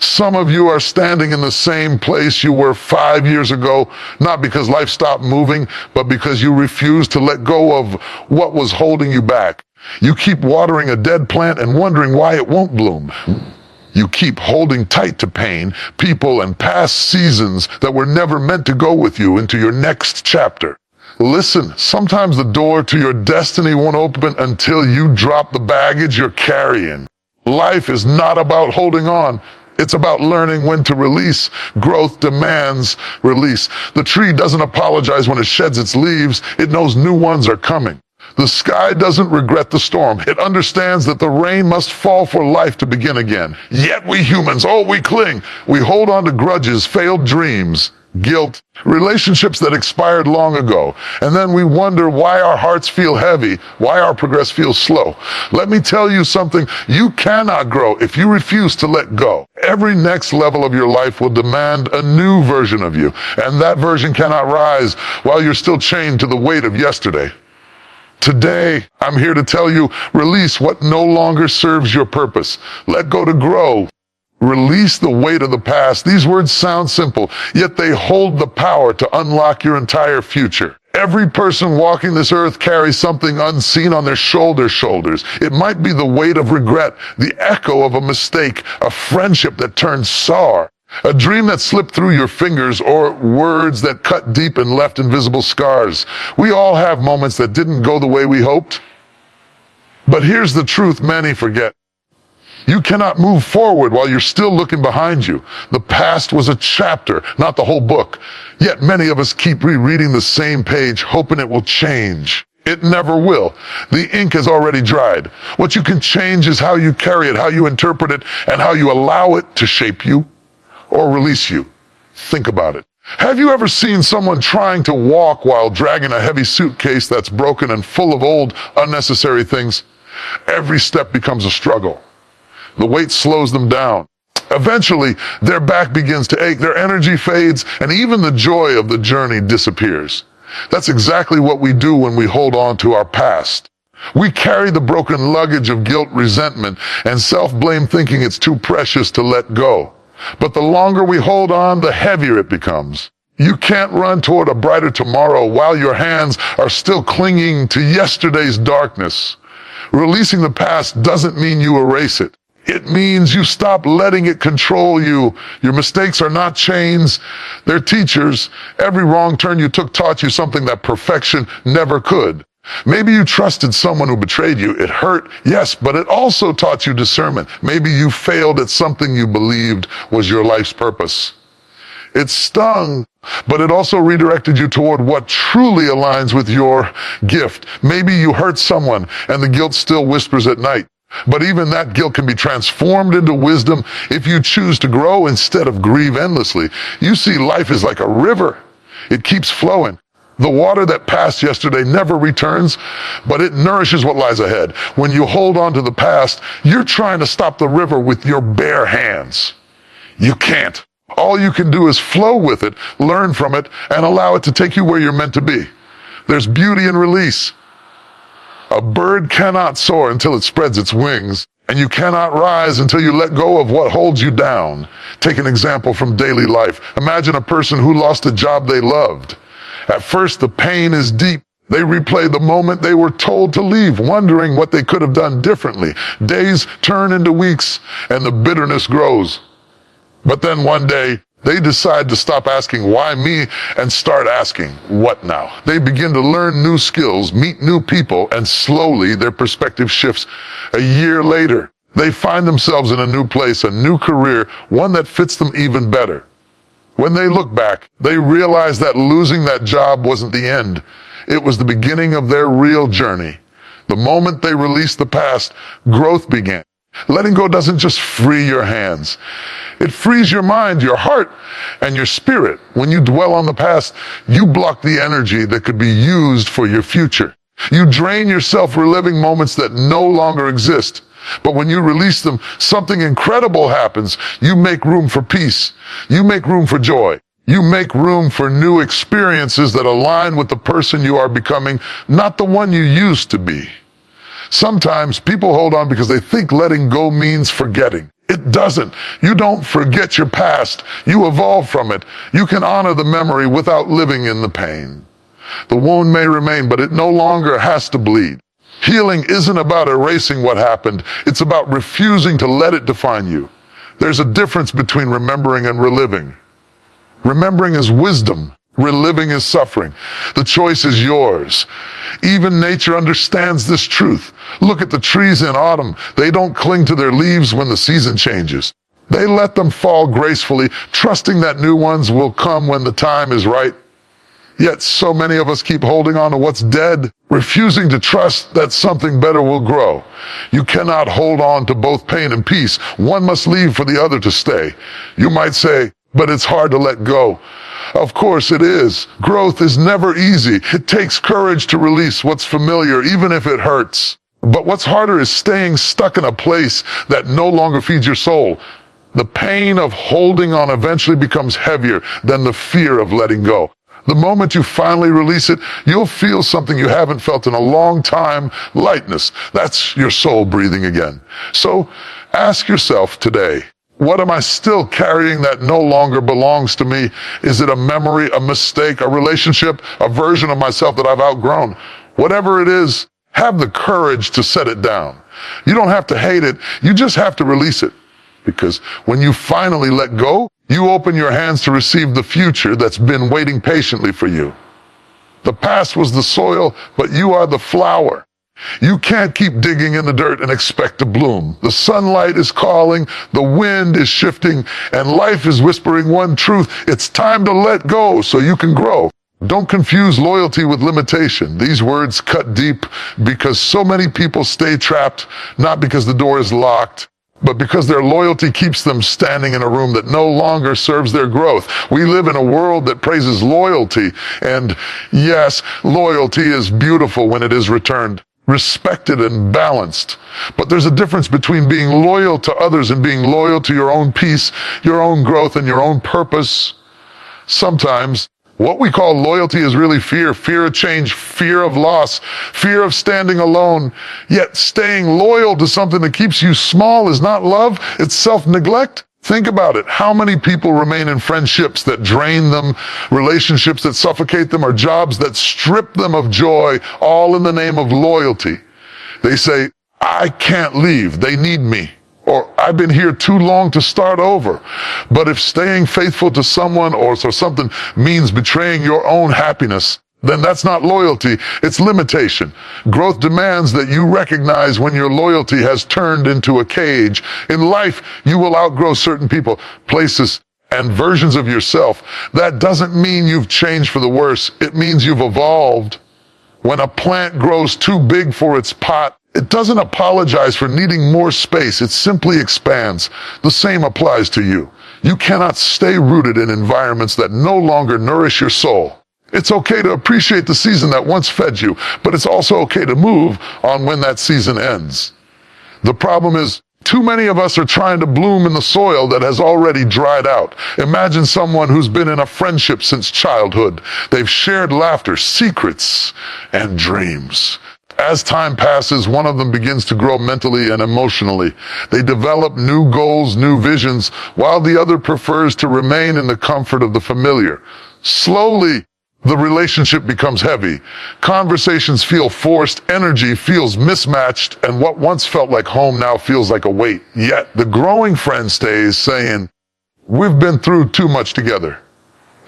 Some of you are standing in the same place you were 5 years ago, not because life stopped moving, but because you refused to let go of what was holding you back. You keep watering a dead plant and wondering why it won't bloom. You keep holding tight to pain, people, and past seasons that were never meant to go with you into your next chapter. Listen, sometimes the door to your destiny won't open until you drop the baggage you're carrying. Life is not about holding on. It's about learning when to release. Growth demands release. The tree doesn't apologize when it sheds its leaves. It knows new ones are coming. The sky doesn't regret the storm. It understands that the rain must fall for life to begin again. Yet we humans, we cling. We hold on to grudges, failed dreams, guilt, relationships that expired long ago. And then we wonder why our hearts feel heavy, why our progress feels slow. Let me tell you something. You cannot grow if you refuse to let go. Every next level of your life will demand a new version of you. And that version cannot rise while you're still chained to the weight of yesterday. Today, I'm here to tell you, release what no longer serves your purpose. Let go to grow. Release the weight of the past. These words sound simple, yet they hold the power to unlock your entire future. Every person walking this earth carries something unseen on their shoulders. It might be the weight of regret, the echo of a mistake, a friendship that turned sour, a dream that slipped through your fingers, or words that cut deep and left invisible scars. We all have moments that didn't go the way we hoped. But here's the truth many forget. You cannot move forward while you're still looking behind you. The past was a chapter, not the whole book. Yet many of us keep rereading the same page, hoping it will change. It never will. The ink has already dried. What you can change is how you carry it, how you interpret it, and how you allow it to shape you or release you. Think about it. Have you ever seen someone trying to walk while dragging a heavy suitcase that's broken and full of old, unnecessary things? Every step becomes a struggle. The weight slows them down. Eventually, their back begins to ache, their energy fades, and even the joy of the journey disappears. That's exactly what we do when we hold on to our past. We carry the broken luggage of guilt, resentment, and self-blame, thinking it's too precious to let go. But the longer we hold on, the heavier it becomes. You can't run toward a brighter tomorrow while your hands are still clinging to yesterday's darkness. Releasing the past doesn't mean you erase it. It means you stop letting it control you. Your mistakes are not chains, they're teachers. Every wrong turn you took taught you something that perfection never could. Maybe you trusted someone who betrayed you. It hurt, yes, but it also taught you discernment. Maybe you failed at something you believed was your life's purpose. It stung, but it also redirected you toward what truly aligns with your gift. Maybe you hurt someone and the guilt still whispers at night. But even that guilt can be transformed into wisdom if you choose to grow instead of grieve endlessly. You see, life is like a river. It keeps flowing. The water that passed yesterday never returns, but it nourishes what lies ahead. When you hold on to the past, you're trying to stop the river with your bare hands. You can't. All you can do is flow with it, learn from it, and allow it to take you where you're meant to be. There's beauty in release. A bird cannot soar until it spreads its wings, and you cannot rise until you let go of what holds you down. Take an example from daily life. Imagine a person who lost a job they loved. At first, the pain is deep. They replay the moment they were told to leave, wondering what they could have done differently. Days turn into weeks, and the bitterness grows. But then one day, they decide to stop asking, why me, and start asking, what now? They begin to learn new skills, meet new people, and slowly their perspective shifts. A year later, they find themselves in a new place, a new career, one that fits them even better. When they look back, they realize that losing that job wasn't the end. It was the beginning of their real journey. The moment they released the past, growth began. Letting go doesn't just free your hands. It frees your mind, your heart, and your spirit. When you dwell on the past, you block the energy that could be used for your future. You drain yourself reliving moments that no longer exist. But when you release them, something incredible happens. You make room for peace. You make room for joy. You make room for new experiences that align with the person you are becoming, not the one you used to be. Sometimes people hold on because they think letting go means forgetting. It doesn't. You don't forget your past. You evolve from it. You can honor the memory without living in the pain. The wound may remain, but it no longer has to bleed. Healing isn't about erasing what happened. It's about refusing to let it define you. There's a difference between remembering and reliving. Remembering is wisdom. Reliving is suffering. The choice is yours. Even nature understands this truth. Look at the trees in autumn. They don't cling to their leaves when the season changes. They let them fall gracefully, trusting that new ones will come when the time is right. Yet so many of us keep holding on to what's dead, refusing to trust that something better will grow. You cannot hold on to both pain and peace. One must leave for the other to stay. You might say, but it's hard to let go. Of course it is. Growth is never easy. It takes courage to release what's familiar, even if it hurts. But what's harder is staying stuck in a place that no longer feeds your soul. The pain of holding on eventually becomes heavier than the fear of letting go. The moment you finally release it, you'll feel something you haven't felt in a long time, lightness. That's your soul breathing again. So ask yourself today, what am I still carrying that no longer belongs to me? Is it a memory, a mistake, a relationship, a version of myself that I've outgrown? Whatever it is, have the courage to set it down. You don't have to hate it, you just have to release it. Because when you finally let go, you open your hands to receive the future that's been waiting patiently for you. The past was the soil, but you are the flower. You can't keep digging in the dirt and expect to bloom. The sunlight is calling, the wind is shifting, and life is whispering one truth. It's time to let go so you can grow. Don't confuse loyalty with limitation. These words cut deep because so many people stay trapped, not because the door is locked, but because their loyalty keeps them standing in a room that no longer serves their growth. We live in a world that praises loyalty, and yes, loyalty is beautiful when it is returned, respected and balanced. But there's a difference between being loyal to others and being loyal to your own peace, your own growth, and your own purpose. Sometimes what we call loyalty is really fear. Fear of change, fear of loss, fear of standing alone. Yet staying loyal to something that keeps you small is not love, it's self-neglect. Think about it. How many people remain in friendships that drain them, relationships that suffocate them, or jobs that strip them of joy, all in the name of loyalty? They say, I can't leave, they need me. Or I've been here too long to start over. But if staying faithful to someone or something means betraying your own happiness, then that's not loyalty, it's limitation. Growth demands that you recognize when your loyalty has turned into a cage. In life, you will outgrow certain people, places, and versions of yourself. That doesn't mean you've changed for the worse. It means you've evolved. When a plant grows too big for its pot, it doesn't apologize for needing more space, it simply expands. The same applies to you. You cannot stay rooted in environments that no longer nourish your soul. It's okay to appreciate the season that once fed you, but it's also okay to move on when that season ends. The problem is, too many of us are trying to bloom in the soil that has already dried out. Imagine someone who's been in a friendship since childhood. They've shared laughter, secrets, and dreams. As time passes, one of them begins to grow mentally and emotionally. They develop new goals, new visions, while the other prefers to remain in the comfort of the familiar. Slowly, the relationship becomes heavy. Conversations feel forced, energy feels mismatched, and what once felt like home now feels like a weight. Yet, the growing friend stays saying, we've been through too much together.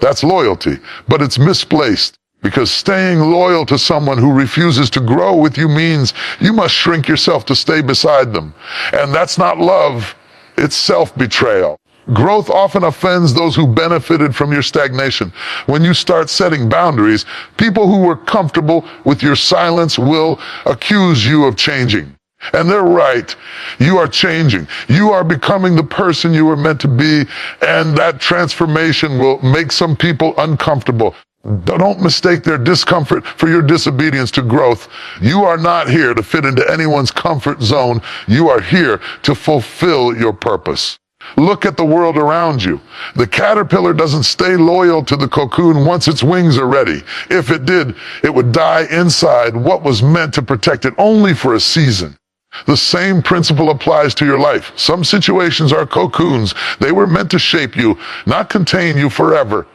That's loyalty, but it's misplaced. Because staying loyal to someone who refuses to grow with you means you must shrink yourself to stay beside them. And that's not love, it's self-betrayal. Growth often offends those who benefited from your stagnation. When you start setting boundaries, people who were comfortable with your silence will accuse you of changing. And they're right. You are changing. You are becoming the person you were meant to be, and that transformation will make some people uncomfortable. Don't mistake their discomfort for your disobedience to growth. You are not here to fit into anyone's comfort zone. You are here to fulfill your purpose. Look at the world around you. The caterpillar doesn't stay loyal to the cocoon once its wings are ready. If it did, it would die inside what was meant to protect it only for a season. The same principle applies to your life. Some situations are cocoons. They were meant to shape you, not contain you forever.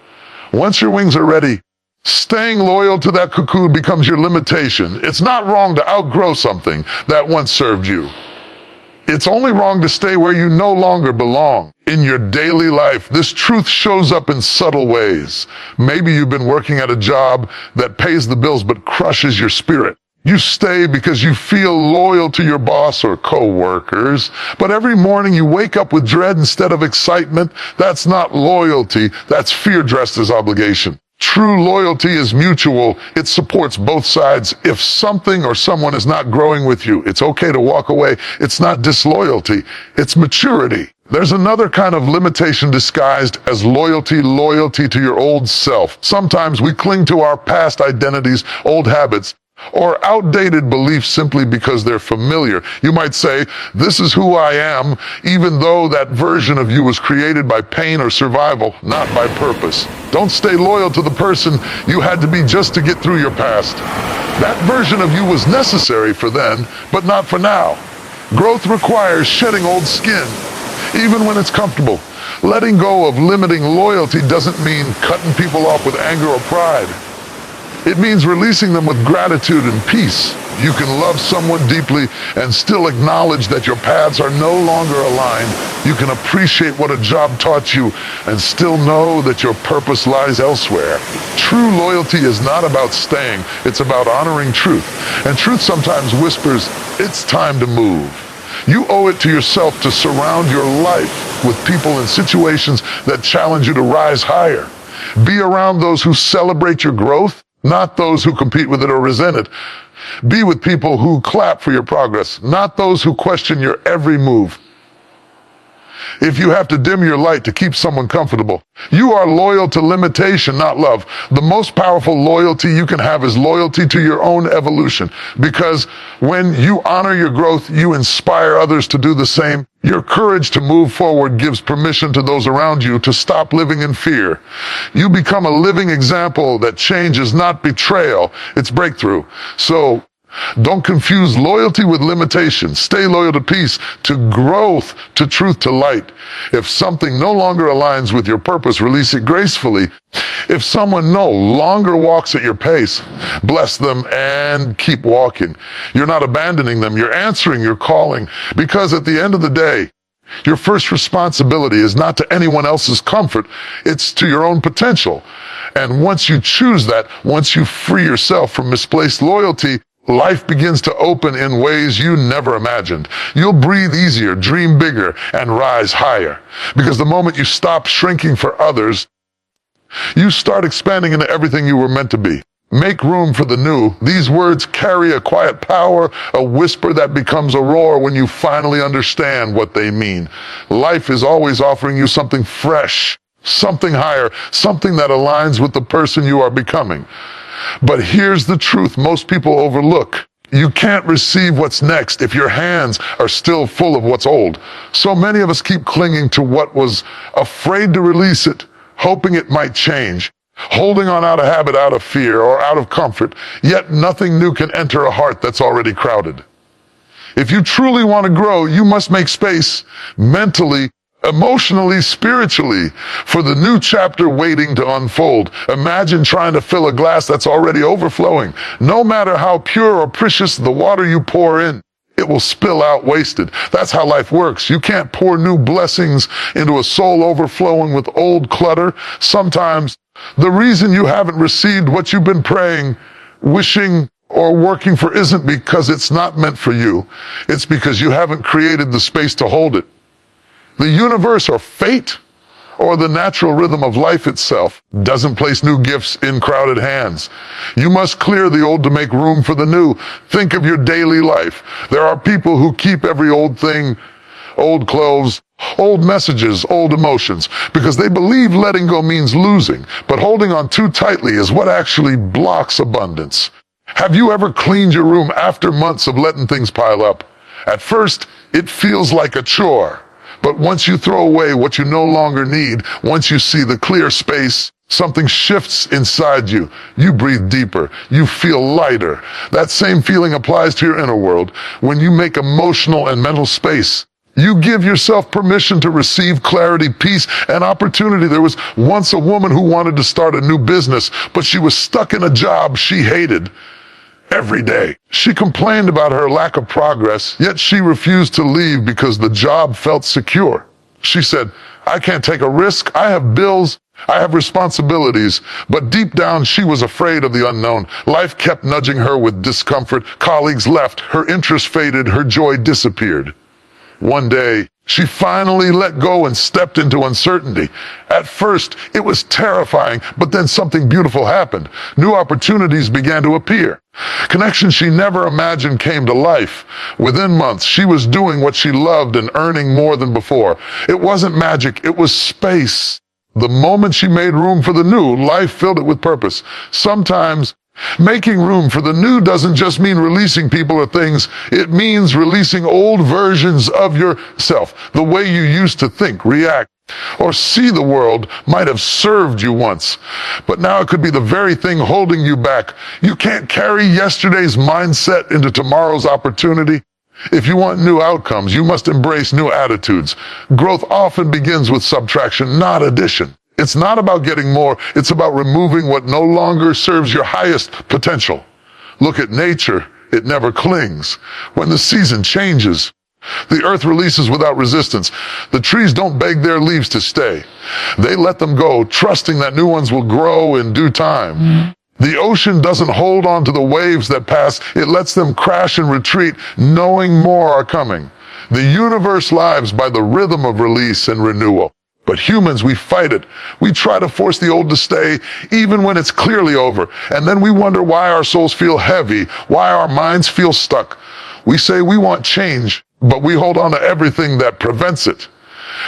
Once your wings are ready, staying loyal to that cocoon becomes your limitation. It's not wrong to outgrow something that once served you. It's only wrong to stay where you no longer belong. In your daily life, this truth shows up in subtle ways. Maybe you've been working at a job that pays the bills but crushes your spirit. You stay because you feel loyal to your boss or co-workers, but every morning you wake up with dread instead of excitement. That's not loyalty, that's fear dressed as obligation. True loyalty is mutual. It supports both sides. If something or someone is not growing with you, it's okay to walk away. It's not disloyalty, it's maturity. There's another kind of limitation disguised as loyalty to your old self. Sometimes we cling to our past identities, old habits, or outdated beliefs simply because they're familiar. You might say, this is who I am, even though that version of you was created by pain or survival, not by purpose. Don't stay loyal to the person you had to be just to get through your past. That version of you was necessary for then, but not for now. Growth requires shedding old skin, even when it's comfortable. Letting go of limiting loyalty doesn't mean cutting people off with anger or pride. It means releasing them with gratitude and peace. You can love someone deeply and still acknowledge that your paths are no longer aligned. You can appreciate what a job taught you and still know that your purpose lies elsewhere. True loyalty is not about staying, it's about honoring truth. And truth sometimes whispers, it's time to move. You owe it to yourself to surround your life with people and situations that challenge you to rise higher. Be around those who celebrate your growth, not those who compete with it or resent it. Be with people who clap for your progress, not those who question your every move. If you have to dim your light to keep someone comfortable, you are loyal to limitation, not love. The most powerful loyalty you can have is loyalty to your own evolution. Because when you honor your growth, you inspire others to do the same. Your courage to move forward gives permission to those around you to stop living in fear. You become a living example that change is not betrayal, it's breakthrough. So, don't confuse loyalty with limitation. Stay loyal to peace, to growth, to truth, to light. If something no longer aligns with your purpose, release it gracefully. If someone no longer walks at your pace, bless them and keep walking. You're not abandoning them, you're answering your calling. Because at the end of the day, your first responsibility is not to anyone else's comfort, it's to your own potential. And once you choose that, once you free yourself from misplaced loyalty, life begins to open in ways you never imagined. You'll breathe easier, dream bigger, and rise higher. Because the moment you stop shrinking for others, you start expanding into everything you were meant to be. Make room for the new. These words carry a quiet power, a whisper that becomes a roar when you finally understand what they mean. Life is always offering you something fresh, something higher, something that aligns with the person you are becoming. But here's the truth most people overlook. You can't receive what's next if your hands are still full of what's old. So many of us keep clinging to what was, afraid to release it, hoping it might change, holding on out of habit, out of fear, or out of comfort, yet nothing new can enter a heart that's already crowded. If you truly want to grow, you must make space mentally, emotionally, spiritually, for the new chapter waiting to unfold. Imagine trying to fill a glass that's already overflowing. No matter how pure or precious the water you pour in, it will spill out wasted. That's how life works. You can't pour new blessings into a soul overflowing with old clutter. Sometimes the reason you haven't received what you've been praying, wishing, or working for isn't because it's not meant for you. It's because you haven't created the space to hold it. The universe or fate or the natural rhythm of life itself doesn't place new gifts in crowded hands. You must clear the old to make room for the new. Think of your daily life. There are people who keep every old thing, old clothes, old messages, old emotions, because they believe letting go means losing. But holding on too tightly is what actually blocks abundance. Have you ever cleaned your room after months of letting things pile up? At first, it feels like a chore. But once you throw away what you no longer need, once you see the clear space, Something shifts inside you. You breathe deeper. You feel lighter. That same feeling applies to your inner world when you make emotional and mental space. You give yourself permission to receive clarity, peace, and opportunity. There was once a woman who wanted to start a new business, but she was stuck in a job she hated. Every day, she complained about her lack of progress, yet she refused to leave because the job felt secure. She said, "I can't take a risk. I have bills. I have responsibilities." But deep down, she was afraid of the unknown. Life kept nudging her with discomfort. Colleagues left. Her interest faded. Her joy disappeared. One day, she finally let go and stepped into uncertainty. At first, it was terrifying, but then something beautiful happened. New opportunities began to appear. Connections she never imagined came to life. Within months, she was doing what she loved and earning more than before. It wasn't magic, it was space. The moment she made room for the new, life filled it with purpose. Sometimes, making room for the new doesn't just mean releasing people or things. It means releasing old versions of yourself. The way you used to think, react, or see the world might have served you once, but now it could be the very thing holding you back. You can't carry yesterday's mindset into tomorrow's opportunity. If you want new outcomes, you must embrace new attitudes. Growth often begins with subtraction, not addition. It's not about getting more, it's about removing what no longer serves your highest potential. Look at nature, it never clings. When the season changes, the earth releases without resistance. The trees don't beg their leaves to stay. They let them go, trusting that new ones will grow in due time. The ocean doesn't hold on to the waves that pass, it lets them crash and retreat, knowing more are coming. The universe lives by the rhythm of release and renewal. But humans, we fight it. We try to force the old to stay, even when it's clearly over. And then we wonder why our souls feel heavy, why our minds feel stuck. We say we want change, but we hold on to everything that prevents it.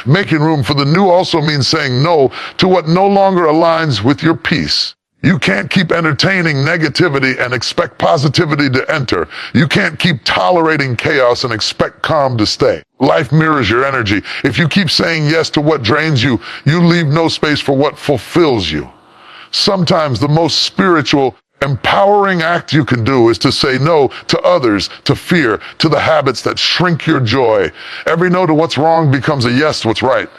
Making room for the new also means saying no to what no longer aligns with your peace. You can't keep entertaining negativity and expect positivity to enter. You can't keep tolerating chaos and expect calm to stay. Life mirrors your energy. If you keep saying yes to what drains you, you leave no space for what fulfills you. Sometimes the most spiritual, empowering act you can do is to say no to others, to fear, to the habits that shrink your joy. Every no to what's wrong becomes a yes to what's right.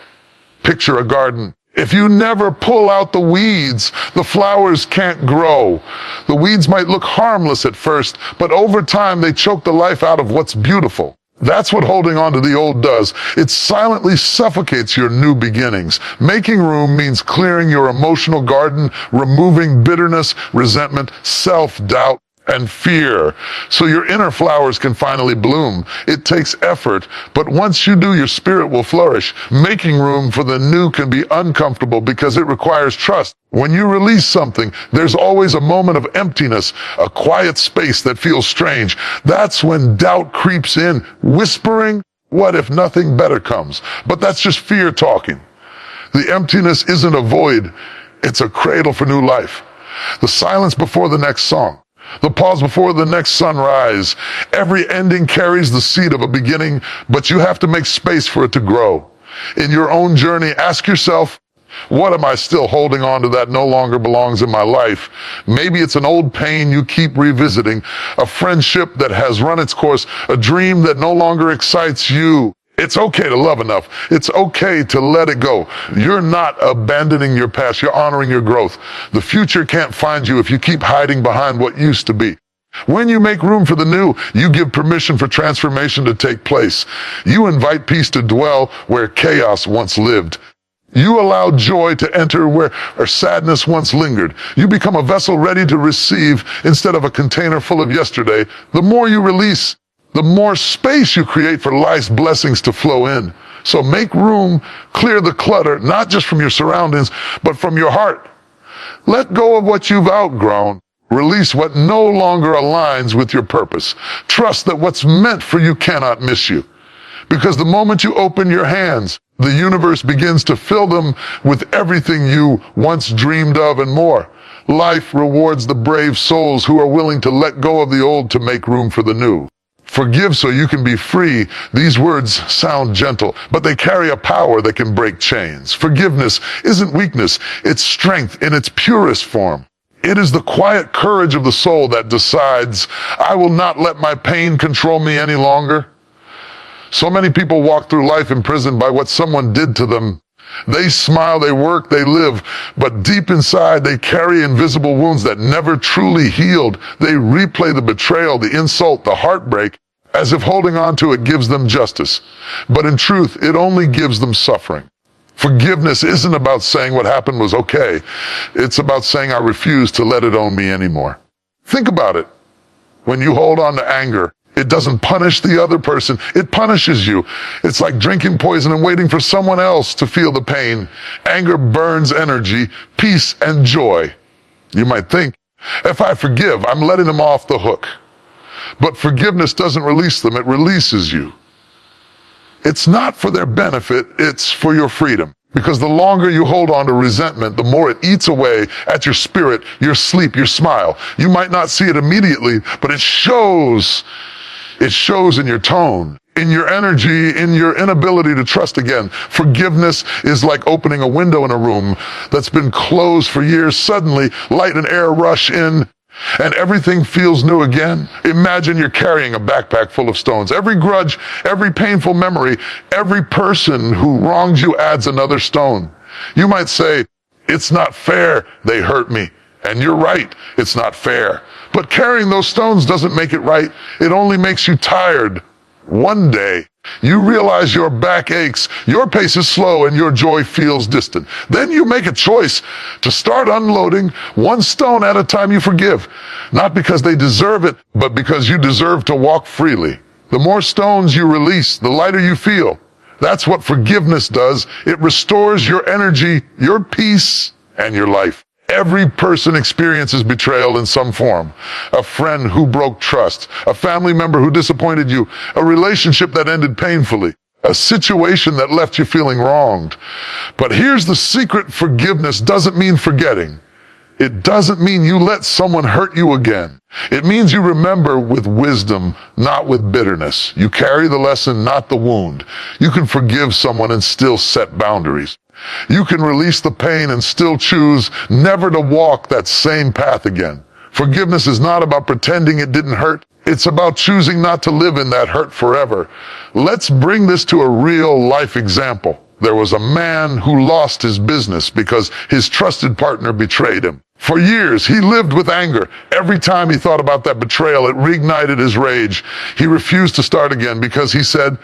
Picture a garden. If you never pull out the weeds, the flowers can't grow. The weeds might look harmless at first, but over time they choke the life out of what's beautiful. That's what holding on to the old does. It silently suffocates your new beginnings. Making room means clearing your emotional garden, removing bitterness, resentment, self-doubt, and fear, so your inner flowers can finally bloom. It takes effort, but once you do, your spirit will flourish. Making room for the new can be uncomfortable because it requires trust. When you release something, there's always a moment of emptiness, a quiet space that feels strange. That's when doubt creeps in, whispering, "What if nothing better comes?" But that's just fear talking. The emptiness isn't a void, it's a cradle for new life. The silence before the next song. The pause before the next sunrise. Every ending carries the seed of a beginning, but you have to make space for it to grow. In your own journey, ask yourself, what am I still holding on to that no longer belongs in my life? Maybe it's an old pain you keep revisiting, a friendship that has run its course, a dream that no longer excites you. It's okay to love enough. It's okay to let it go. You're not abandoning your past. You're honoring your growth. The future can't find you if you keep hiding behind what used to be. When you make room for the new, you give permission for transformation to take place. You invite peace to dwell where chaos once lived. You allow joy to enter where sadness once lingered. You become a vessel ready to receive instead of a container full of yesterday. The more you release, the more space you create for life's blessings to flow in. So make room, clear the clutter, not just from your surroundings, but from your heart. Let go of what you've outgrown. Release what no longer aligns with your purpose. Trust that what's meant for you cannot miss you. Because the moment you open your hands, the universe begins to fill them with everything you once dreamed of and more. Life rewards the brave souls who are willing to let go of the old to make room for the new. Forgive so you can be free. These words sound gentle, but they carry a power that can break chains. Forgiveness isn't weakness, it's strength in its purest form. It is the quiet courage of the soul that decides, I will not let my pain control me any longer. So many people walk through life imprisoned by what someone did to them. They smile, they work, they live, but deep inside they carry invisible wounds that never truly healed. They replay the betrayal, the insult, the heartbreak, as if holding on to it gives them justice. But in truth, it only gives them suffering. Forgiveness isn't about saying what happened was okay. It's about saying I refuse to let it own me anymore. Think about it. When you hold on to anger, it doesn't punish the other person. It punishes you. It's like drinking poison and waiting for someone else to feel the pain. Anger burns energy, peace, and joy. You might think, if I forgive, I'm letting them off the hook. But forgiveness doesn't release them, it releases you. It's not for their benefit, it's for your freedom. Because the longer you hold on to resentment, the more it eats away at your spirit, your sleep, your smile. You might not see it immediately, but it shows. It shows in your tone, in your energy, in your inability to trust again. Forgiveness is like opening a window in a room that's been closed for years. Suddenly, light and air rush in, and everything feels new again. Imagine you're carrying a backpack full of stones. Every grudge, every painful memory, every person who wrongs you adds another stone. You might say, it's not fair, they hurt me. And you're right, it's not fair. But carrying those stones doesn't make it right. It only makes you tired. One day, you realize your back aches, your pace is slow, and your joy feels distant. Then you make a choice to start unloading one stone at a time. You forgive, not because they deserve it, but because you deserve to walk freely. The more stones you release, the lighter you feel. That's what forgiveness does. It restores your energy, your peace, and your life. Every person experiences betrayal in some form. A friend who broke trust, a family member who disappointed you, a relationship that ended painfully, a situation that left you feeling wronged. But here's the secret: forgiveness doesn't mean forgetting. It doesn't mean you let someone hurt you again. It means you remember with wisdom, not with bitterness. You carry the lesson, not the wound. You can forgive someone and still set boundaries. You can release the pain and still choose never to walk that same path again. Forgiveness is not about pretending it didn't hurt. It's about choosing not to live in that hurt forever. Let's bring this to a real life example. There was a man who lost his business because his trusted partner betrayed him. For years, he lived with anger. Every time he thought about that betrayal, it reignited his rage. He refused to start again because he said,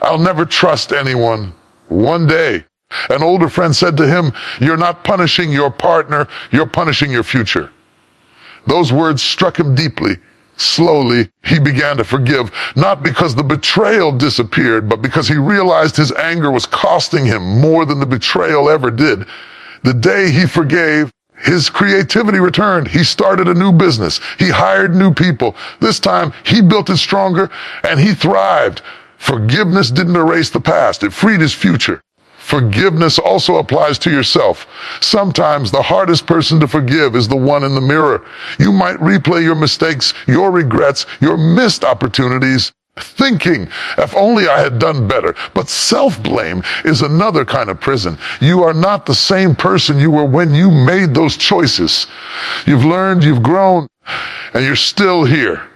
I'll never trust anyone. One day, an older friend said to him, you're not punishing your partner, you're punishing your future. Those words struck him deeply. Slowly, he began to forgive, not because the betrayal disappeared, but because he realized his anger was costing him more than the betrayal ever did. The day he forgave, his creativity returned. He started a new business. He hired new people. This time, he built it stronger, and he thrived. Forgiveness didn't erase the past. It freed his future. Forgiveness also applies to yourself. Sometimes the hardest person to forgive is the one in the mirror. You might replay your mistakes, your regrets, your missed opportunities, thinking, if only I had done better. But self-blame is another kind of prison. You are not the same person you were when you made those choices. You've learned, you've grown, and you're still here.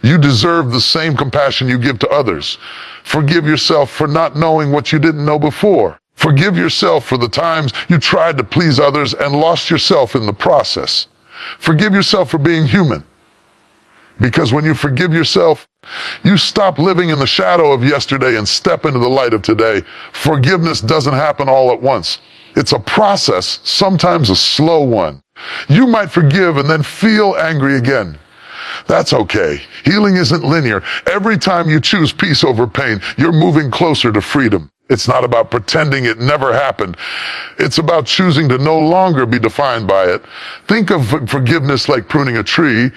You deserve the same compassion you give to others. Forgive yourself for not knowing what you didn't know before. Forgive yourself for the times you tried to please others and lost yourself in the process. Forgive yourself for being human. Because when you forgive yourself, you stop living in the shadow of yesterday and step into the light of today. Forgiveness doesn't happen all at once. It's a process, sometimes a slow one. You might forgive and then feel angry again. That's okay. Healing isn't linear. Every time you choose peace over pain, you're moving closer to freedom. It's not about pretending it never happened. It's about choosing to no longer be defined by it. Think of forgiveness like pruning a tree.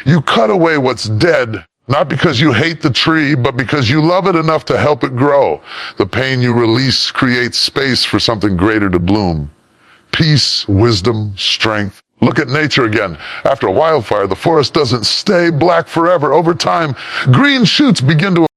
You cut away what's dead, not because you hate the tree, but because you love it enough to help it grow. The pain you release creates space for something greater to bloom. Peace, wisdom, strength. Look at nature again. After a wildfire, the forest doesn't stay black forever. Over time, green shoots begin to